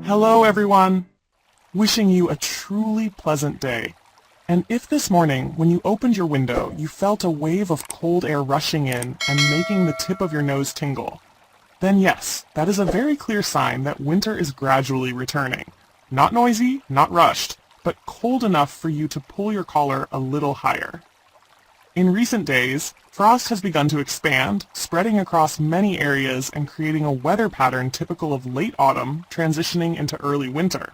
Hello everyone! Wishing you a truly pleasant day. And if this morning, when you opened your window, you felt a wave of cold air rushing in and making the tip of your nose tingle, then yes, that is a very clear sign that winter is gradually returning. Not noisy, not rushed, but cold enough for you to pull your collar a little higher. In recent days, frost has begun to expand, spreading across many areas and creating a weather pattern typical of late autumn transitioning into early winter.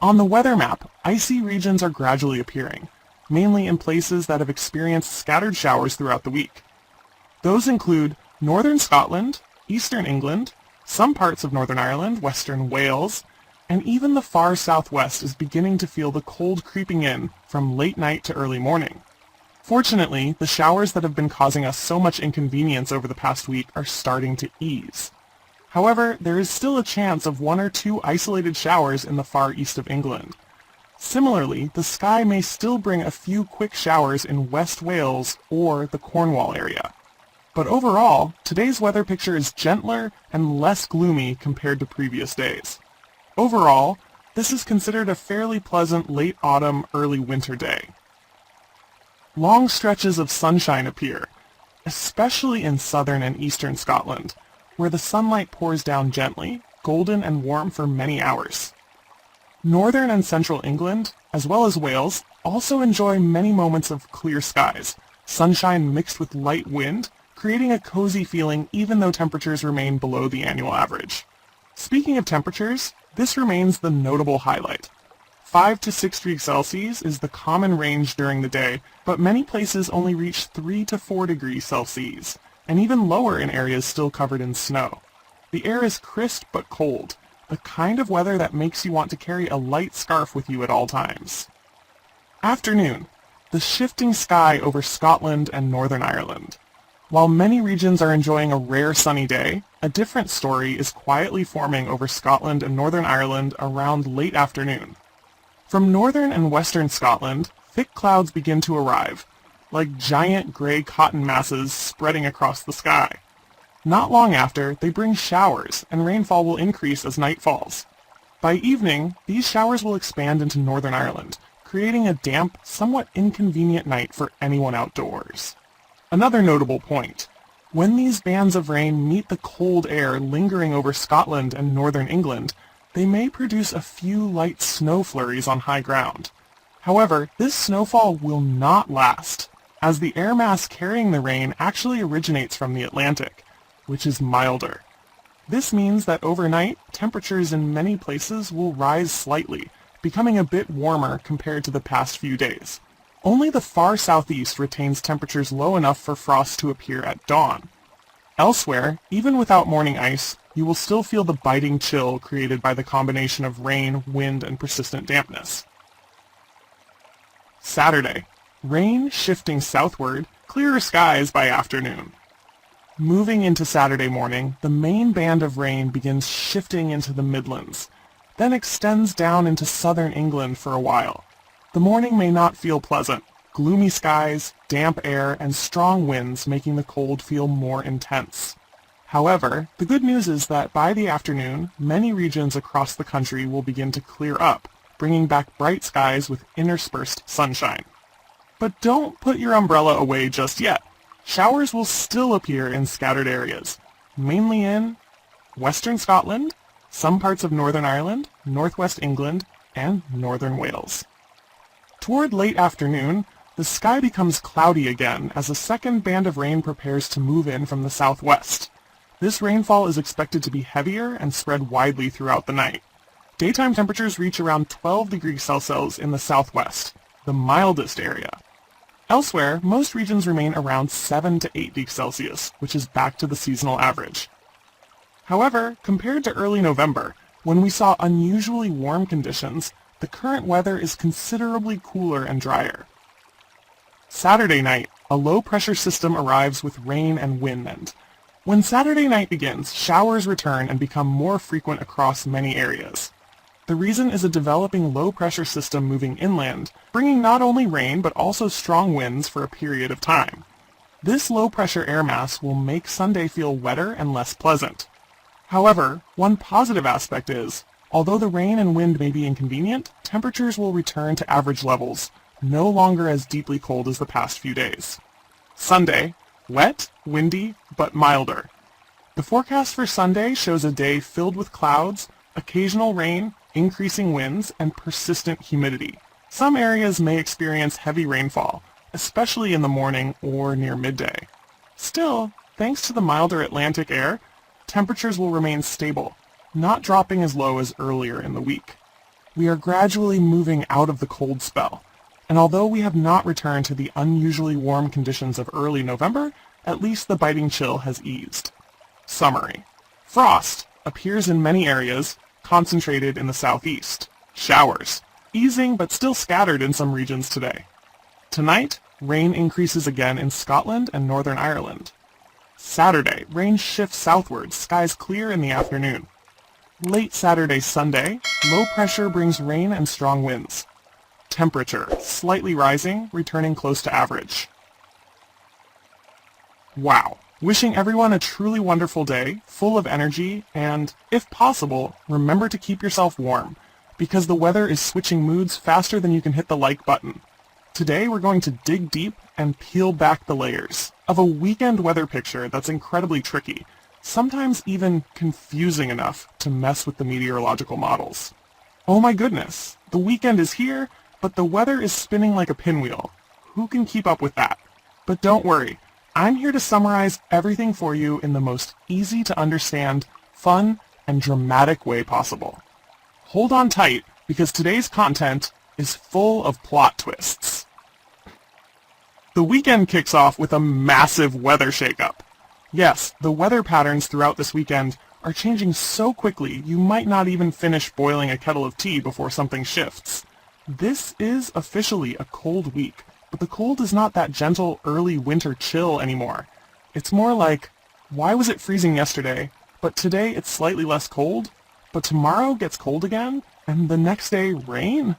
On the weather map, icy regions are gradually appearing, mainly in places that have experienced scattered showers throughout the week. Those include northern Scotland, eastern England, some parts of Northern Ireland, western Wales, and even the far southwest is beginning to feel the cold creeping in from late night to early morning. Fortunately, the showers that have been causing us so much inconvenience over the past week are starting to ease. However, there is still a chance of 1 or 2 isolated showers in the far east of England. Similarly, the sky may still bring a few quick showers in West Wales or the Cornwall area. But overall, today's weather picture is gentler and less gloomy compared to previous days. Overall, this is considered a fairly pleasant late autumn, early winter day. Long stretches of sunshine appear, especially in southern and eastern Scotland, where the sunlight pours down gently, golden and warm for many hours. Northern and central England, as well as Wales, also enjoy many moments of clear skies, sunshine mixed with light wind, creating a cozy feeling even though temperatures remain below the annual average. Speaking of temperatures, this remains the notable highlight. 5 to 6 degrees Celsius is the common range during the day, but many places only reach 3 to 4 degrees Celsius, and even lower in areas still covered in snow. The air is crisp but cold, the kind of weather that makes you want to carry a light scarf with you at all times. Afternoon. The shifting sky over Scotland and Northern Ireland. While many regions are enjoying a rare sunny day, a different story is quietly forming over Scotland and Northern Ireland around late afternoon. From northern and western Scotland, thick clouds begin to arrive, like giant gray cotton masses spreading across the sky. Not long after, they bring showers, and rainfall will increase as night falls. By evening, these showers will expand into Northern Ireland, creating a damp, somewhat inconvenient night for anyone outdoors. Another notable point. When these bands of rain meet the cold air lingering over Scotland and northern England, they may produce a few light snow flurries on high ground. However, this snowfall will not last, as the air mass carrying the rain actually originates from the Atlantic, which is milder. This means that overnight, temperatures in many places will rise slightly, becoming a bit warmer compared to the past few days. Only the far southeast retains temperatures low enough for frost to appear at dawn. Elsewhere, even without morning ice, you will still feel the biting chill created by the combination of rain, wind, and persistent dampness. Saturday. Rain shifting southward, clearer skies by afternoon. Moving into Saturday morning, the main band of rain begins shifting into the Midlands, then extends down into southern England for a while. The morning may not feel pleasant. Gloomy skies, damp air, and strong winds making the cold feel more intense. However, the good news is that by the afternoon, many regions across the country will begin to clear up, bringing back bright skies with interspersed sunshine. But don't put your umbrella away just yet. Showers will still appear in scattered areas, mainly in western Scotland, some parts of Northern Ireland, northwest England, and northern Wales. Toward late afternoon, the sky becomes cloudy again as a second band of rain prepares to move in from the southwest. This rainfall is expected to be heavier and spread widely throughout the night. Daytime temperatures reach around 12 degrees Celsius in the southwest, the mildest area. Elsewhere, most regions remain around 7 to 8 degrees Celsius, which is back to the seasonal average. However, compared to early November, when we saw unusually warm conditions, the current weather is considerably cooler and drier. Saturday night, a low-pressure system arrives with rain and wind. When Saturday night begins, showers return and become more frequent across many areas. The reason is a developing low-pressure system moving inland, bringing not only rain but also strong winds for a period of time. This low-pressure air mass will make Sunday feel wetter and less pleasant. However, one positive aspect is, although the rain and wind may be inconvenient, temperatures will return to average levels, no longer as deeply cold as the past few days. Sunday, wet, windy, but milder. The forecast for Sunday shows a day filled with clouds, occasional rain, increasing winds, and persistent humidity. Some areas may experience heavy rainfall, especially in the morning or near midday. Still, thanks to the milder Atlantic air, temperatures will remain stable, not dropping as low as earlier in the week. We are gradually moving out of the cold spell, and although we have not returned to the unusually warm conditions of early November, at least the biting chill has eased. Summary. Frost appears in many areas, concentrated in the southeast. Showers, easing but still scattered in some regions today. Tonight, rain increases again in Scotland and Northern Ireland. Saturday, rain shifts southward, skies clear in the afternoon. Late Saturday, Sunday, low pressure brings rain and strong winds. Temperature, slightly rising, returning close to average. Wow. Wishing everyone a truly wonderful day, full of energy, and, if possible, remember to keep yourself warm, because the weather is switching moods faster than you can hit the like button. Today we're going to dig deep and peel back the layers of a weekend weather picture that's incredibly tricky, sometimes even confusing enough to mess with the meteorological models. Oh my goodness, the weekend is here, but the weather is spinning like a pinwheel. Who can keep up with that? But don't worry, I'm here to summarize everything for you in the most easy to understand, fun, and dramatic way possible. Hold on tight, because today's content is full of plot twists. The weekend kicks off with a massive weather shakeup. Yes, the weather patterns throughout this weekend are changing so quickly you might not even finish boiling a kettle of tea before something shifts. This is officially a cold week, but the cold is not that gentle early winter chill anymore. It's more like, why was it freezing yesterday, but today it's slightly less cold, but tomorrow gets cold again, and the next day rain?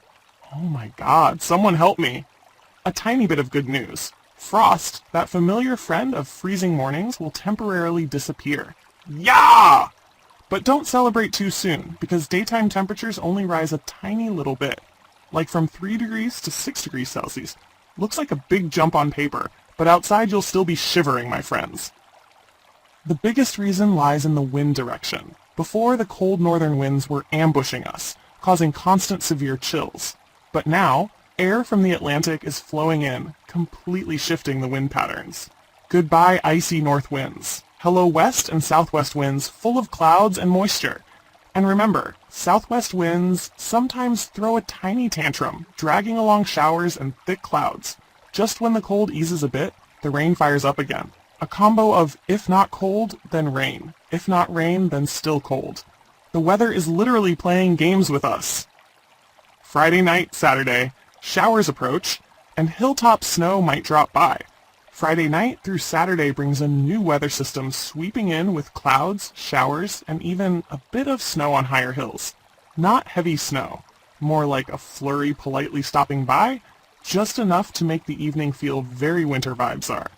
Oh my god, someone help me. A tiny bit of good news. Frost, that familiar friend of freezing mornings, will temporarily disappear. Yeah! But don't celebrate too soon, because daytime temperatures only rise a tiny little bit, like from 3 degrees to 6 degrees Celsius. Looks like a big jump on paper, but outside you'll still be shivering, my friends. The biggest reason lies in the wind direction. Before, the cold northern winds were ambushing us, causing constant severe chills. But now, air from the Atlantic is flowing in, completely shifting the wind patterns. Goodbye icy north winds. Hello west and southwest winds full of clouds and moisture. And remember, southwest winds sometimes throw a tiny tantrum, dragging along showers and thick clouds. Just when the cold eases a bit, the rain fires up again. A combo of if not cold, then rain. If not rain, then still cold. The weather is literally playing games with us. Friday night, Saturday, showers approach, and hilltop snow might drop by. Friday night through Saturday brings a new weather system sweeping in with clouds, showers, and even a bit of snow on higher hills. Not heavy snow, more like a flurry politely stopping by, just enough to make the evening feel very winter vibes are.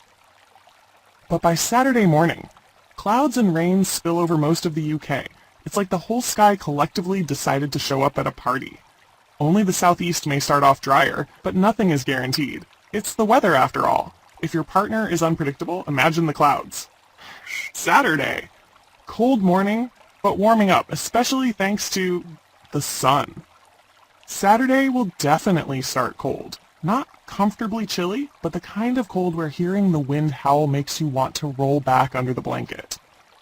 But by Saturday morning, clouds and rain spill over most of the UK. It's like the whole sky collectively decided to show up at a party. Only the southeast may start off drier, but nothing is guaranteed. It's the weather after all. If your partner is unpredictable, imagine the clouds. Saturday. Cold morning, but warming up, especially thanks to the sun. Saturday will definitely start cold. Not comfortably chilly, but the kind of cold where hearing the wind howl makes you want to roll back under the blanket.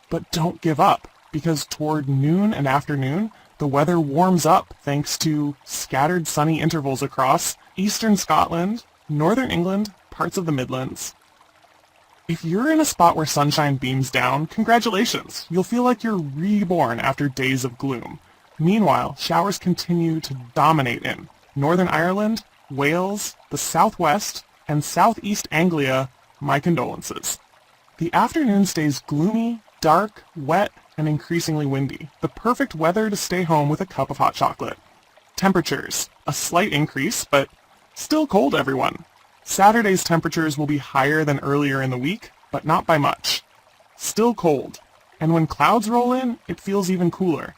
But don't give up, because toward noon and afternoon, the weather warms up thanks to scattered sunny intervals across eastern Scotland, northern England, parts of the Midlands. If you're in a spot where sunshine beams down, congratulations! You'll feel like you're reborn after days of gloom. Meanwhile, showers continue to dominate in Northern Ireland, Wales, the southwest, and southeast Anglia. My condolences. The afternoon stays gloomy, dark, wet, and increasingly windy. The perfect weather to stay home with a cup of hot chocolate. Temperatures. A slight increase, but still cold, everyone. Saturday's temperatures will be higher than earlier in the week, but not by much. Still cold. And when clouds roll in, it feels even cooler.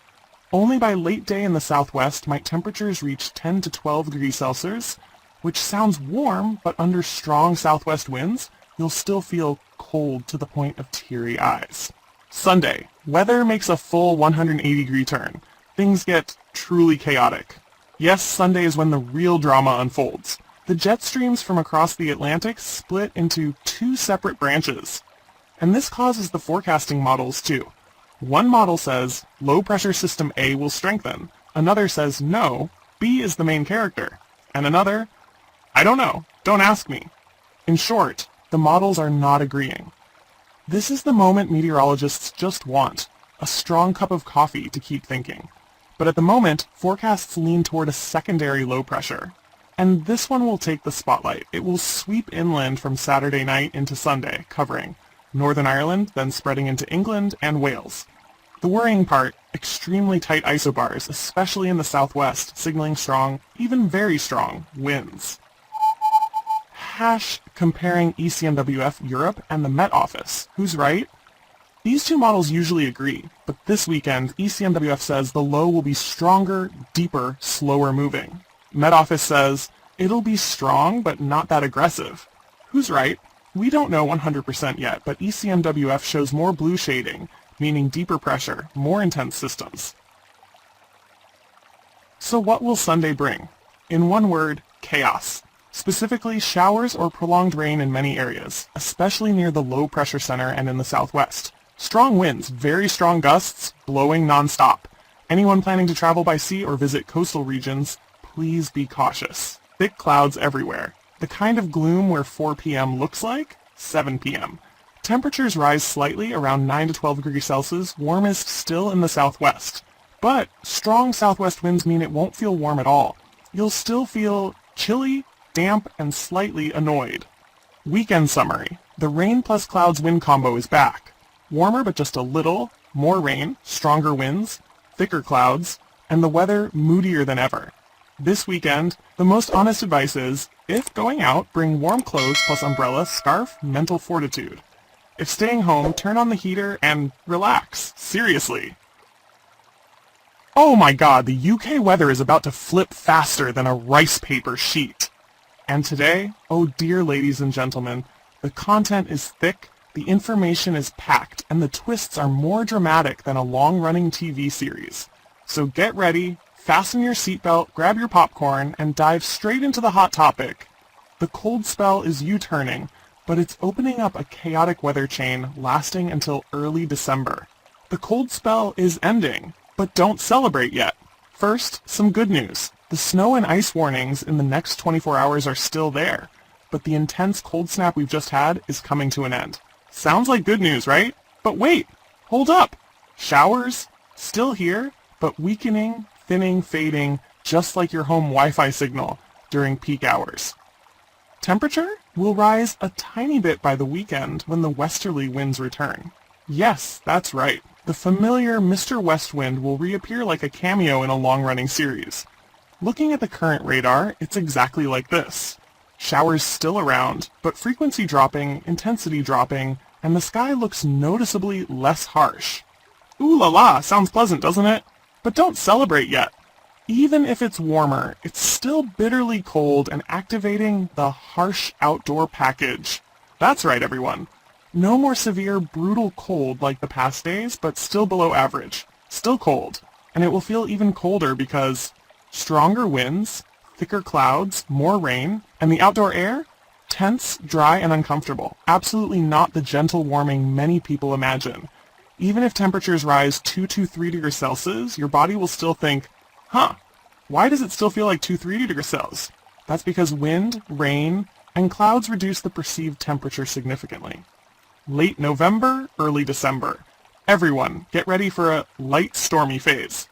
Only by late day in the southwest might temperatures reach 10 to 12 degrees Celsius, which sounds warm, but under strong southwest winds, you'll still feel cold to the point of teary eyes. Sunday, weather makes a full 180-degree turn. Things get truly chaotic. Yes, Sunday is when the real drama unfolds. The jet streams from across the Atlantic split into two separate branches. And this causes the forecasting models too. One model says low pressure system A will strengthen. Another says no, B is the main character. And another, I don't know, don't ask me. In short, the models are not agreeing. This is the moment meteorologists just want, a strong cup of coffee to keep thinking. But at the moment, forecasts lean toward a secondary low pressure. And this one will take the spotlight. It will sweep inland from Saturday night into Sunday, covering Northern Ireland, then spreading into England and Wales. The worrying part, extremely tight isobars, especially in the southwest, signaling strong, even very strong, winds. Comparing ECMWF Europe and the Met Office. Who's right? These two models usually agree, but this weekend, ECMWF says the low will be stronger, deeper, slower moving. Met Office says it'll be strong, but not that aggressive. Who's right? We don't know 100% yet, but ECMWF shows more blue shading, meaning deeper pressure, more intense systems. So what will Sunday bring? In one word, chaos. Specifically, showers or prolonged rain in many areas, especially near the low pressure center and in the southwest. Strong winds, very strong gusts, blowing non-stop. Anyone planning to travel by sea or visit coastal regions, please be cautious. Thick clouds everywhere. The kind of gloom where 4 p.m. looks like 7 p.m. Temperatures rise slightly around 9 to 12 degrees Celsius, warmest still in the southwest. But strong southwest winds mean it won't feel warm at all. You'll still feel chilly, damp, and slightly annoyed. Weekend summary. The rain plus clouds wind combo is back. Warmer but just a little, more rain, stronger winds, thicker clouds, and the weather moodier than ever. This weekend, the most honest advice is, if going out, bring warm clothes plus umbrella, scarf, mental fortitude. If staying home, turn on the heater and relax. Seriously. Oh my god, the UK weather is about to flip faster than a rice paper sheet. And today, oh dear ladies and gentlemen, the content is thick, the information is packed, and the twists are more dramatic than a long-running TV series. So get ready, fasten your seatbelt, grab your popcorn, and dive straight into the hot topic. The cold spell is U-turning, but it's opening up a chaotic weather chain lasting until early December. The cold spell is ending, but don't celebrate yet. First, some good news. The snow and ice warnings in the next 24 hours are still there, but the intense cold snap we've just had is coming to an end. Sounds like good news, right? But wait, hold up. Showers? Still here, but weakening, thinning, fading, just like your home Wi-Fi signal during peak hours. Temperature will rise a tiny bit by the weekend when the westerly winds return. Yes, that's right. The familiar Mr. West Wind will reappear like a cameo in a long-running series. Looking at the current radar, it's exactly like this. Showers still around, but frequency dropping, intensity dropping, and the sky looks noticeably less harsh. Ooh la la, sounds pleasant, doesn't it? But don't celebrate yet. Even if it's warmer, it's still bitterly cold and activating the harsh outdoor package. That's right, everyone. No more severe, brutal cold like the past days, but still below average. Still cold. And it will feel even colder because stronger winds, thicker clouds, more rain, and the outdoor air? Tense, dry, and uncomfortable. Absolutely not the gentle warming many people imagine. Even if temperatures rise 2 to 3 degrees Celsius, your body will still think, why does it still feel like 2-3 degrees Celsius? That's because wind, rain, and clouds reduce the perceived temperature significantly. Late November, early December. Everyone, get ready for a light stormy phase.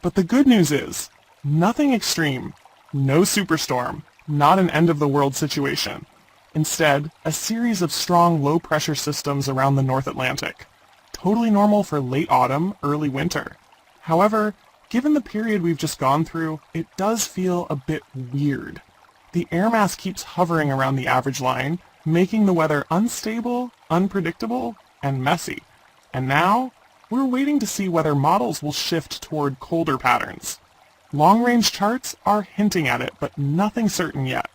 But the good news is, nothing extreme, no superstorm, not an end-of-the-world situation. Instead, a series of strong low-pressure systems around the North Atlantic. Totally normal for late autumn, early winter. However, given the period we've just gone through, it does feel a bit weird. The air mass keeps hovering around the average line, making the weather unstable, unpredictable, and messy. And now, we're waiting to see whether models will shift toward colder patterns. Long-range charts are hinting at it, but nothing certain yet.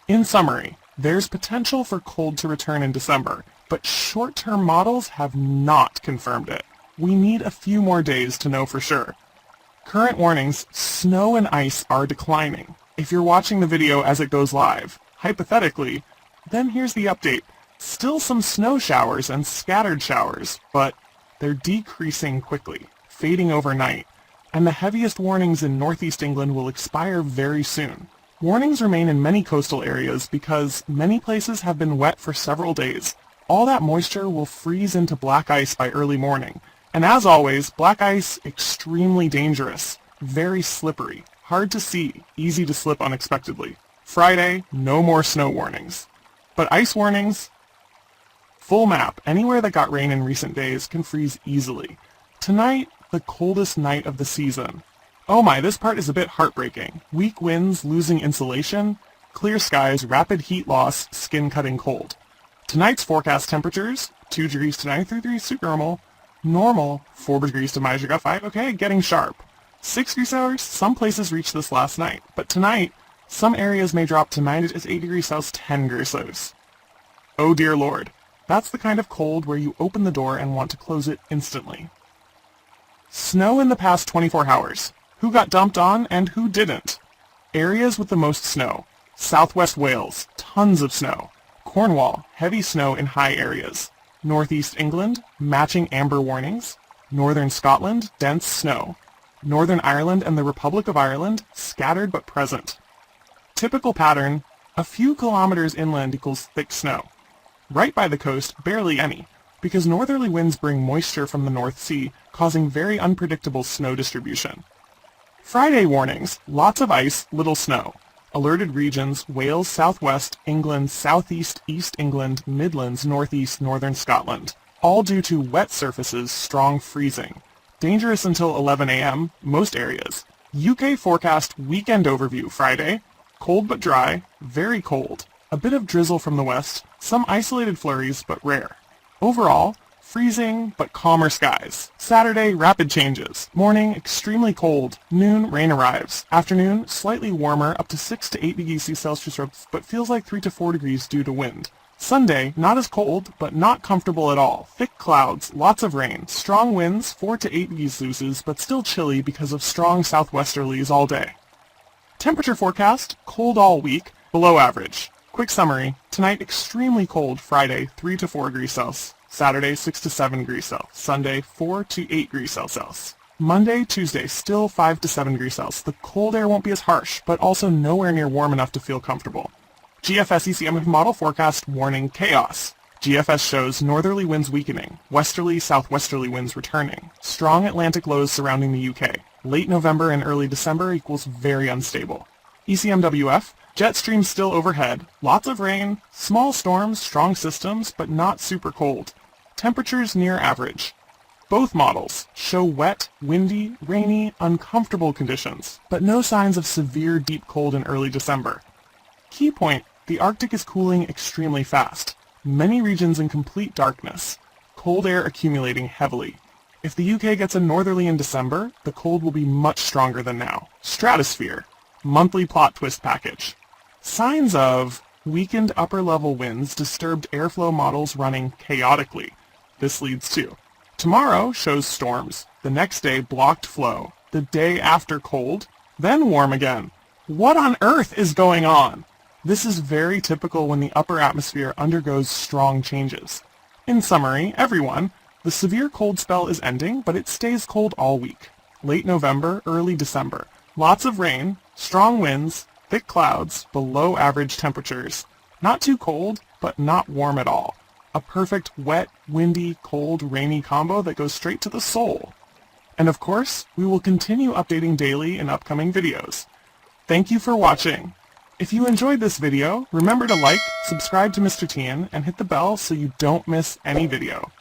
In summary, there's potential for cold to return in December, but short-term models have not confirmed it. We need a few more days to know for sure. Current warnings, snow and ice are declining. If you're watching the video as it goes live, hypothetically, then here's the update. Still some snow showers and scattered showers, but they're decreasing quickly, fading overnight, and the heaviest warnings in northeast England will expire very soon. Warnings remain in many coastal areas because many places have been wet for several days. All that moisture will freeze into black ice by early morning. And as always, black ice extremely dangerous, very slippery, hard to see, easy to slip unexpectedly. Friday, no more snow warnings. But ice warnings? Full map, anywhere that got rain in recent days can freeze easily. Tonight, the coldest night of the season. Oh my, this part is a bit heartbreaking. Weak winds, losing insulation, clear skies, rapid heat loss, skin-cutting cold. Tonight's forecast temperatures, 2 degrees to 93 degrees supernormal, normal, 4 degrees to -5, okay, getting sharp. 6 degrees Celsius, some places reached this last night, but tonight, some areas may drop to -8 degrees Celsius, 10 degrees Celsius. Oh dear Lord, that's the kind of cold where you open the door and want to close it instantly. Snow in the past 24 hours. Who got dumped on and who didn't? Areas with the most snow. Southwest Wales, tons of snow. Cornwall, heavy snow in high areas. Northeast England, matching amber warnings. Northern Scotland, dense snow. Northern Ireland and the Republic of Ireland, scattered but present. Typical pattern, a few kilometers inland equals thick snow. Right by the coast, barely any, because northerly winds bring moisture from the North Sea, causing very unpredictable snow distribution. Friday warnings, lots of ice, little snow. Alerted regions, Wales, Southwest, England, Southeast, East England, Midlands, Northeast, Northern Scotland. All due to wet surfaces, strong freezing. Dangerous until 11 a.m., most areas. UK forecast weekend overview Friday. Cold but dry, very cold. A bit of drizzle from the west, some isolated flurries but rare. Overall, freezing but calmer skies. Saturday, rapid changes. Morning, extremely cold. Noon, rain arrives. Afternoon, slightly warmer, up to 6 to 8 degrees Celsius, but feels like 3 to 4 degrees due to wind. Sunday, not as cold, but not comfortable at all. Thick clouds, lots of rain. Strong winds, 4 to 8 degrees Celsius, but still chilly because of strong southwesterlies all day. Temperature forecast, cold all week, below average. Quick summary, tonight extremely cold, Friday 3 to 4 degrees Celsius. Saturday 6 to 7 degrees Celsius. Sunday 4 to 8 degrees Celsius. Monday, Tuesday still 5 to 7 degrees Celsius. The cold air won't be as harsh, but also nowhere near warm enough to feel comfortable. GFS ECMWF model forecast warning chaos. GFS shows northerly winds weakening, westerly southwesterly winds returning, strong Atlantic lows surrounding the UK. Late November and early December equals very unstable. ECMWF, jet streams still overhead, lots of rain, small storms, strong systems, but not super cold. Temperatures near average. Both models show wet, windy, rainy, uncomfortable conditions, but no signs of severe deep cold in early December. Key point, the Arctic is cooling extremely fast. Many regions in complete darkness. Cold air accumulating heavily. If the UK gets a northerly in December, the cold will be much stronger than now. Stratosphere. Monthly plot twist package. Signs of weakened upper-level winds, disturbed airflow models running chaotically. This leads to tomorrow shows storms, the next day blocked flow, the day after cold, then warm again. What on earth is going on? This is very typical when the upper atmosphere undergoes strong changes. In summary, everyone, the severe cold spell is ending, but it stays cold all week. Late November, early December. Lots of rain, strong winds, thick clouds, below average temperatures. Not too cold, but not warm at all. A perfect wet, windy, cold, rainy combo that goes straight to the soul. And of course, we will continue updating daily in upcoming videos. Thank you for watching. If you enjoyed this video, remember to like, subscribe to Mr. Tien, and hit the bell so you don't miss any video.